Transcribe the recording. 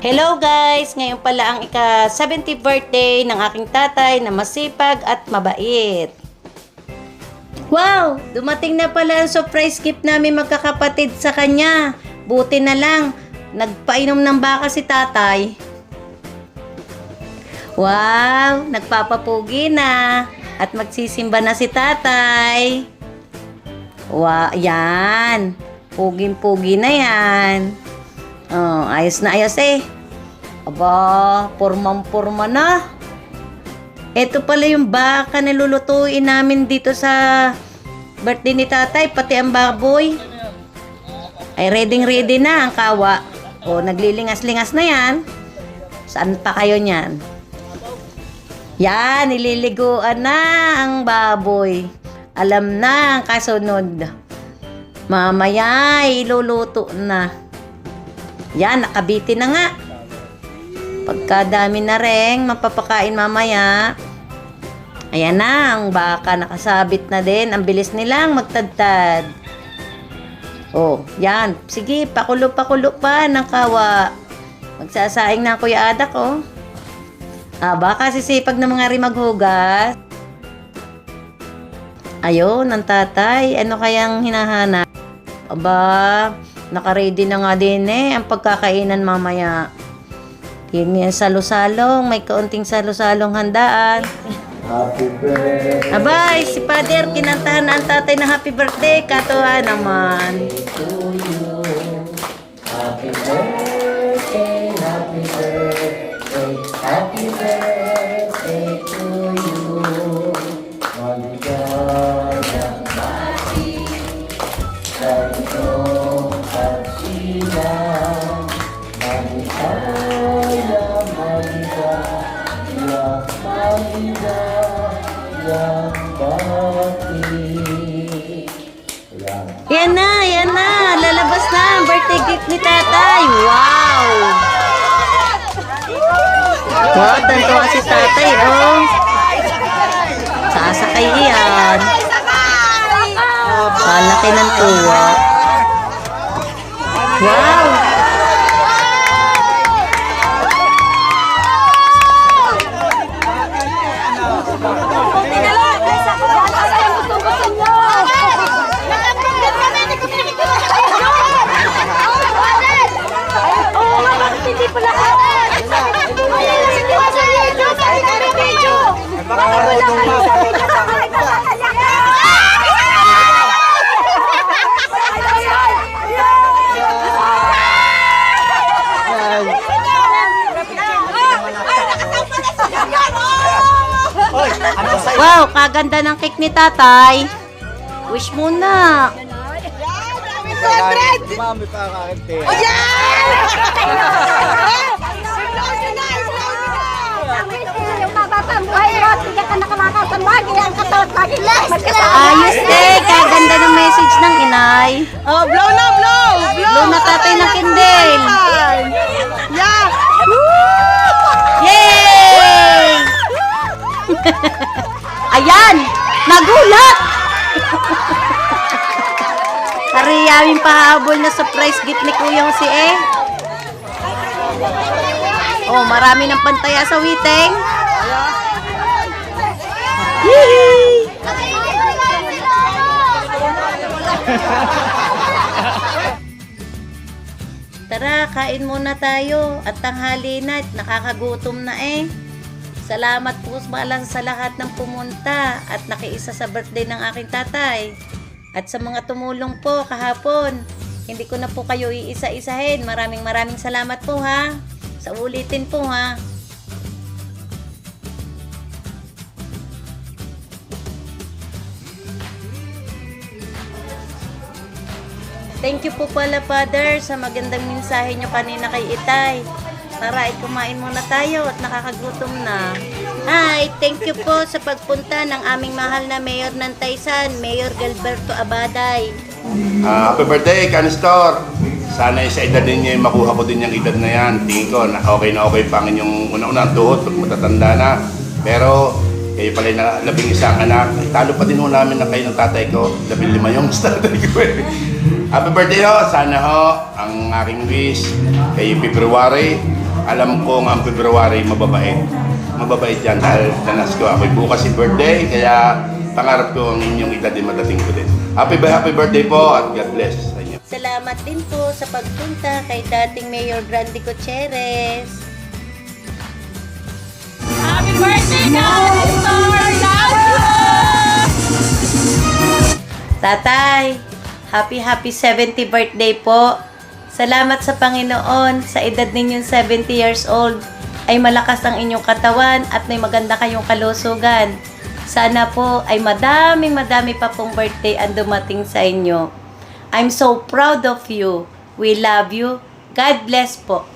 Hello guys! Ngayon pala ang ika-70th birthday ng aking tatay na masipag at mabait. Wow! Dumating na pala ang surprise gift namin magkakapatid sa kanya. Buti na lang, nagpainom ng baka si tatay. Wow! Nagpapapugi na at magsisimba na si tatay. Wow! Yan! Puging-pugi na yan. Oh, ayos na ayos eh. Aba, pormang-porma na. Ito pala yung baka na lulutuin namin dito sa birthday ni tatay, pati ang baboy. Ay, ready na ang kawa. O, naglilingas-lingas na yan. Saan pa kayo niyan? Yan, nililiguan na ang baboy. Alam na ang kasunod. Mamaya, iluluto na. Yan, nakabiti na nga. Pagkadami na rin, mapapakain mamaya. Ayan na, ang baka nakasabit na din. Ang bilis nilang magtadtad. Oh, yan. Sige, pakulo-pakulo pa ng kawa. Magsasaing na ang Kuya Adak, oh. Baka sisipag na mga rin maghugas. Ayun, ang tatay. Ano kayang hinahanap? Aba, naka-ready na nga din eh ang pagkakainan mamaya. Yan salo-salong, may kaunting salo-salong handaan. Happy birthday Abay, si Father, kinantahan na ang tatay na happy birthday. Katuwa naman. to you. Happy birthday, happy birthday, happy birthday to you. Maligayang bati sa iyong pagsilang. Maligayang, maligayang, maligayang bati. Ayan. Yan na. Lalabas na ang birthday gift ni tatay. Wow! Wow, tantuwa si tatay, oh. Sasakay iyan. Laki ng tuwa. Wow! Wow, kaganda ng cake ni tatay. Wish muna. Mami pa kakante. Ayos eh, kaganda ng message ng inay. Oh, blow na, blow! Blow na tatay ng candle. Yeah! Yay! Ayan! Nagulat! Hariyaming pahabol na surprise gift ni Kuyang si eh. Oh, marami ng pantaya sa witeng. Yee! Tara, kain muna tayo at tanghali na, nakakagutom na eh. Salamat po sa lahat ng pumunta at nakiisa sa birthday ng aking tatay. At sa mga tumulong po kahapon, hindi ko na po kayo iisa-isahin. Maraming salamat po ha. Sa ulitin po ha. Thank you po pala, Father, sa magandang mensahe nyo kanina kay Itay. Tara, kumain muna tayo at nakakagutom na. Hi, thank you po sa pagpunta ng aming mahal na Mayor ng Taysan, Mayor Gilberto Abaday. Happy birthday, Canistor! Sana sa edad ninyo, makuha ko din yung edad na yan. Tingin ko, okay pa ang inyong una-unang tuhod pag matatanda na. Pero, kayo pala yung labing-isang anak. Talo pa din ho namin na kayo ng tatay ko. 15 yung tatay ko eh. Happy birthday ho! Sana ho, ang aking wish kay February alam ko ang February mababait. Mababait yan dahil danas ko ako'y bukas si birthday, kaya pangarap ko ang inyong edad din madating ko din. Happy birthday po at God bless sa inyo. Salamat din po sa pagpunta kay dating Mayor Grande Gutierrez. Happy birthday, Kanistor! Love you! Tatay, happy 70 birthday po. Salamat sa Panginoon, sa edad ninyong 70 years old, ay malakas ang inyong katawan at may maganda kayong kalusugan. Sana po ay madami pa pong birthday ang dumating sa inyo. I'm so proud of you. We love you. God bless po.